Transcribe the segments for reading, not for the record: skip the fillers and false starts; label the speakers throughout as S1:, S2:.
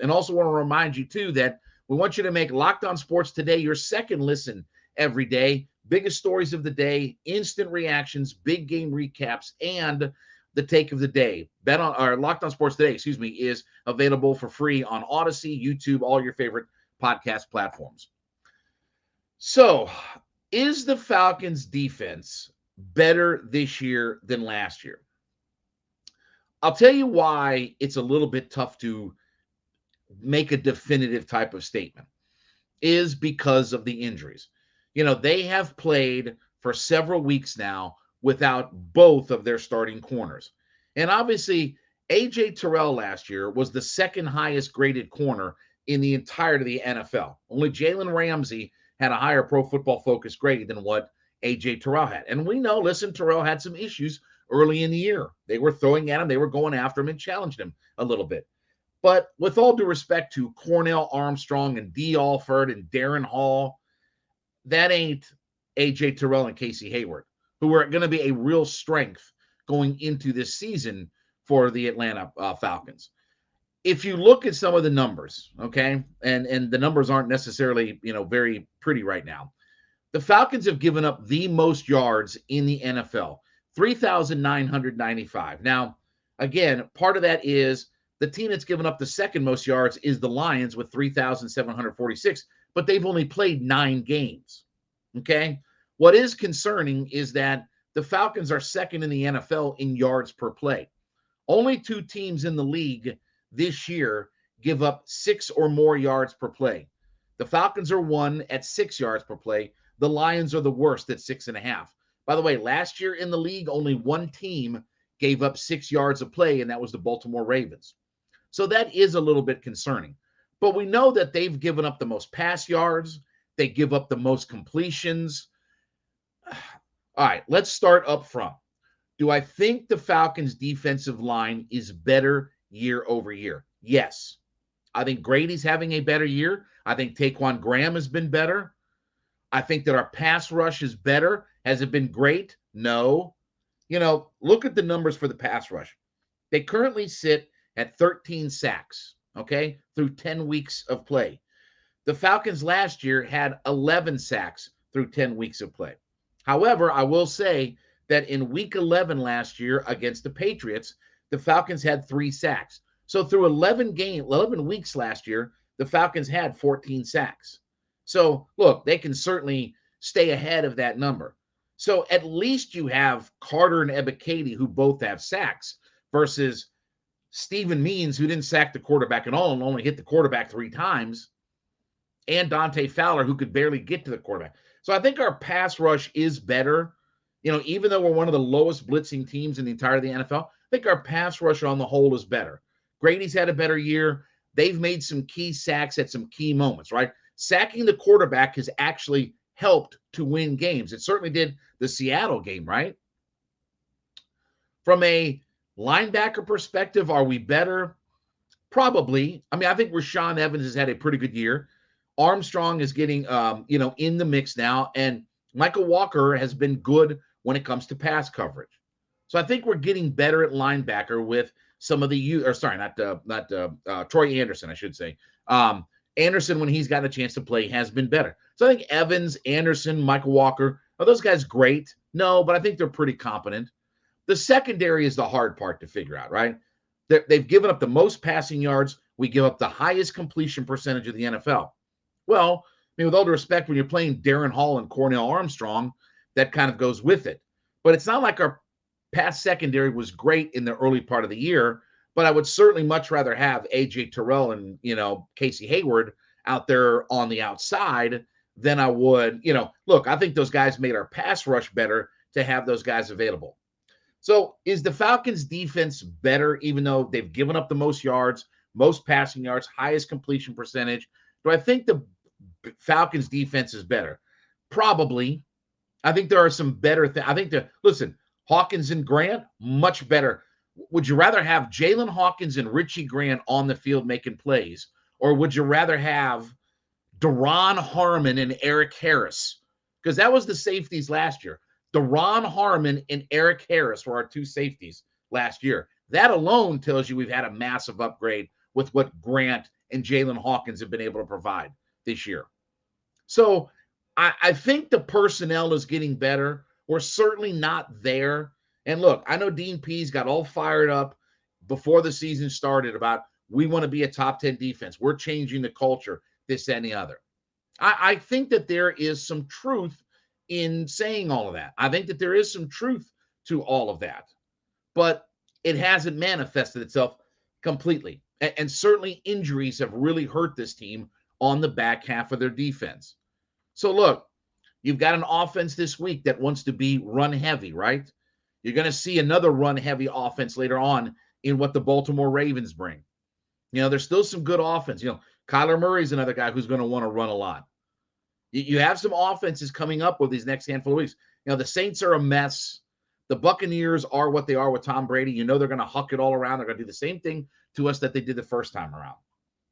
S1: And also want to remind you, too, that we want you to make Locked On Sports Today your second listen every day. Biggest stories of the day, instant reactions, big game recaps, and the take of the day. Locked On Sports Today, is available for free on Odyssey, YouTube, all your favorite podcast platforms. So, is the Falcons defense better this year than last year? I'll tell you why it's a little bit tough to make a definitive type of statement is because of the injuries. They have played for several weeks now without both of their starting corners. And obviously, A.J. Terrell last year was the second highest graded corner in the entirety of the NFL. Only Jalen Ramsey had a higher Pro Football Focus grade than what A.J. Terrell had. And we know, Terrell had some issues early in the year. They were throwing at him, they were going after him and challenged him a little bit. But with all due respect to Cornell Armstrong and D. Alford and Darren Hall, that ain't A.J. Terrell and Casey Hayward, who are going to be a real strength going into this season for the Atlanta Falcons. If you look at some of the numbers, okay, and the numbers aren't necessarily, very pretty right now. The Falcons have given up the most yards in the NFL, 3,995. Now, again, part of that is the team that's given up the second most yards is the Lions with 3,746, but they've only played 9 games, okay? What is concerning is that the Falcons are second in the NFL in yards per play. Only 2 teams in the league this year give up 6 or more yards per play. The Falcons are 1 at 6 yards per play. The Lions are the worst at 6.5. By the way, last year in the league, only 1 team gave up 6 yards of play, and that was the Baltimore Ravens. So that is a little bit concerning. But we know that they've given up the most pass yards. They give up the most completions. All right, let's start up front. Do I think the Falcons' defensive line is better year over year? Yes. I think Grady's having a better year. I think Taquan Graham has been better. I think that our pass rush is better. Has it been great? No. Look at the numbers for the pass rush. They currently sit at 13 sacks, okay, through 10 weeks of play. The Falcons last year had 11 sacks through 10 weeks of play. However, I will say that in week 11 last year against the Patriots, the Falcons had 3 sacks. So through 11 weeks last year, the Falcons had 14 sacks. So look, they can certainly stay ahead of that number. So at least you have Carter and Ebiketie who both have sacks versus Steven Means, who didn't sack the quarterback at all and only hit the quarterback 3 times, and Dante Fowler, who could barely get to the quarterback. So I think our pass rush is better. Even though we're one of the lowest blitzing teams in the entirety of the NFL, I think our pass rush on the whole is better. Grady's had a better year. They've made some key sacks at some key moments, right? Sacking the quarterback has actually helped to win games. It certainly did the Seattle game, right? From a linebacker perspective, are we better? Probably. I think Rashaan Evans has had a pretty good year. Armstrong is getting, in the mix now, and Michael Walker has been good when it comes to pass coverage. So I think we're getting better at linebacker with some of the Troy Anderson, I should say. Anderson, when he's gotten a chance to play, has been better. So I think Evans, Anderson, Michael Walker, are those guys great? No, but I think they're pretty competent. The secondary is the hard part to figure out, right? They've given up the most passing yards. We give up the highest completion percentage of the NFL. Well, with all due respect, when you're playing Darren Hall and Cornell Armstrong, that kind of goes with it. But it's not like our pass secondary was great in the early part of the year, but I would certainly much rather have A.J. Terrell and, Casey Hayward out there on the outside than I would, look, I think those guys made our pass rush better to have those guys available. So is the Falcons defense better, even though they've given up the most yards, most passing yards, highest completion percentage? Do I think the Falcons defense is better? Probably. I think there are some better things. Listen, Hawkins and Grant, much better. Would you rather have Jalen Hawkins and Richie Grant on the field making plays, or would you rather have Daron Harmon and Eric Harris? Because that was the safeties last year. Daron Harmon and Eric Harris were our 2 safeties last year. That alone tells you we've had a massive upgrade with what Grant and Jalen Hawkins have been able to provide this year. So I think the personnel is getting better. We're certainly not there. And look, I know Dean Pease got all fired up before the season started about we want to be a top 10 defense. We're changing the culture, this, and the other. I think that there is some truth in saying all of that. I think that there is some truth to all of that. But it hasn't manifested itself completely. And certainly injuries have really hurt this team on the back half of their defense. So look, you've got an offense this week that wants to be run heavy, right? You're going to see another run heavy offense later on in what the Baltimore Ravens bring. There's still some good offense. Kyler Murray's another guy who's going to want to run a lot. You have some offenses coming up with these next handful of weeks. The Saints are a mess. The Buccaneers are what they are with Tom Brady. They're going to huck it all around. They're going to do the same thing to us that they did the first time around.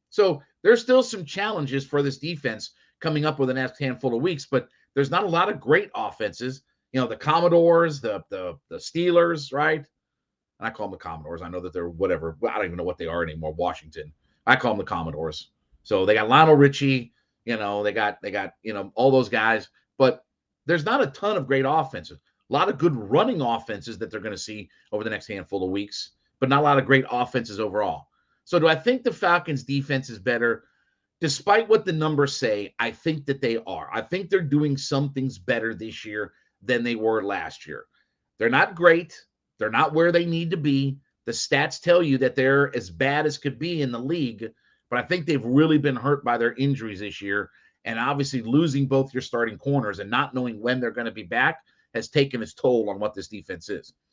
S1: So there's still some challenges for this defense coming up with the next handful of weeks, but there's not a lot of great offenses. The Commodores, the Steelers, right? And I call them the Commodores. I know that they're whatever. I don't even know what they are anymore. Washington. I call them the Commodores. So they got Lionel Richie. They got all those guys. But there's not a ton of great offenses. A lot of good running offenses that they're going to see over the next handful of weeks, but not a lot of great offenses overall. So do I think the Falcons' defense is better? Despite what the numbers say, I think that they are. I think they're doing some things better this year than they were last year. They're not great. They're not where they need to be. The stats tell you that they're as bad as could be in the league, but I think they've really been hurt by their injuries this year. And obviously losing both your starting corners and not knowing when they're going to be back has taken its toll on what this defense is.